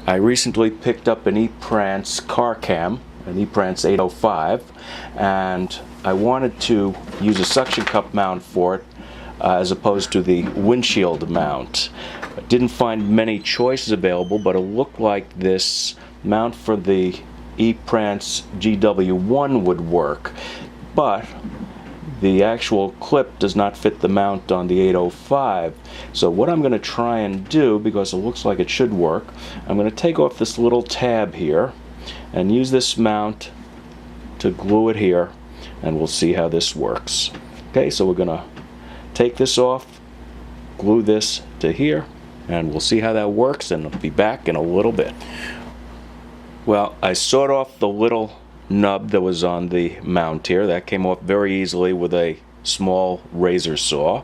I recently picked up an E-Prance car cam, an E-Prance 805, and I wanted to use a suction cup mount for it as opposed to the windshield mount. I didn't find many choices available, but it looked like this mount for the E-Prance GW1 would work, but the actual clip does not fit the mount on the 805. So what I'm going to try and do, because it looks like it should work, I'm going to take off this little tab here and use this mount to glue it here, and we'll see how this works. Okay, so we're going to take this off, glue this to here, and we'll see how that works, and I'll be back in a little bit. Well, I sawed off the little nub that was on the mount here. That came off very easily with a small razor saw,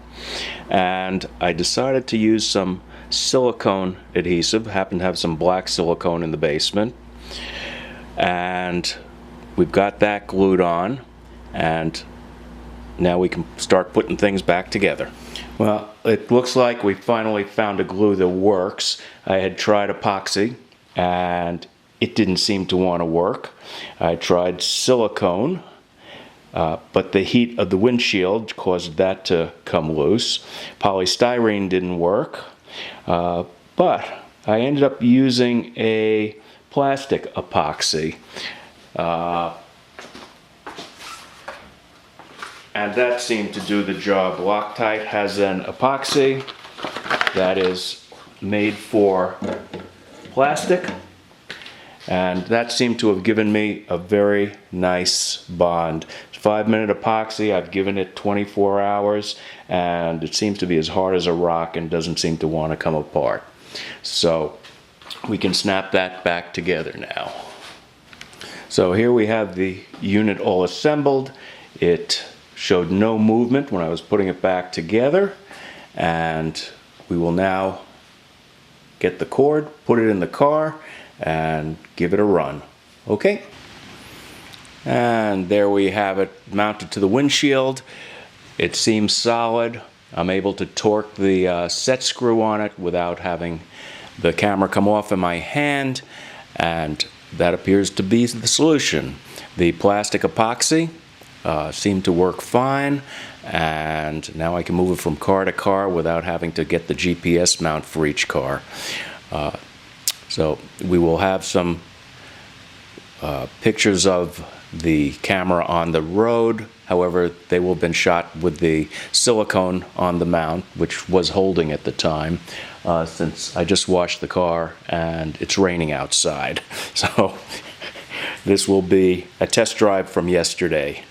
and I decided to use some silicone adhesive. Happened to have some black silicone in the basement, and we've got that glued on, and now we can start putting things back together. Well, it looks like we finally found a glue that works. I had tried epoxy and it didn't seem to want to work. I tried silicone, but the heat of the windshield caused that to come loose. Polystyrene didn't work, but I ended up using a plastic epoxy. And that seemed to do the job. Loctite has an epoxy that is made for plastic, and that seemed to have given me a very nice bond. 5-minute epoxy, I've given it 24 hours, and it seems to be as hard as a rock and doesn't seem to want to come apart. So we can snap that back together now. So here we have the unit all assembled. It showed no movement when I was putting it back together, and we will now get the cord, put it in the car, and give it a run. Okay, and there we have it mounted to the windshield. It seems solid. I'm able to torque the set screw on it without having the camera come off in my hand, and that appears to be the solution. The plastic epoxy seemed to work fine, and now I can move it from car to car without having to get the GPS mount for each car. So we will have some pictures of the camera on the road. However, they will have been shot with the silicone on the mount, which was holding at the time, since I just washed the car and it's raining outside. So this will be a test drive from yesterday.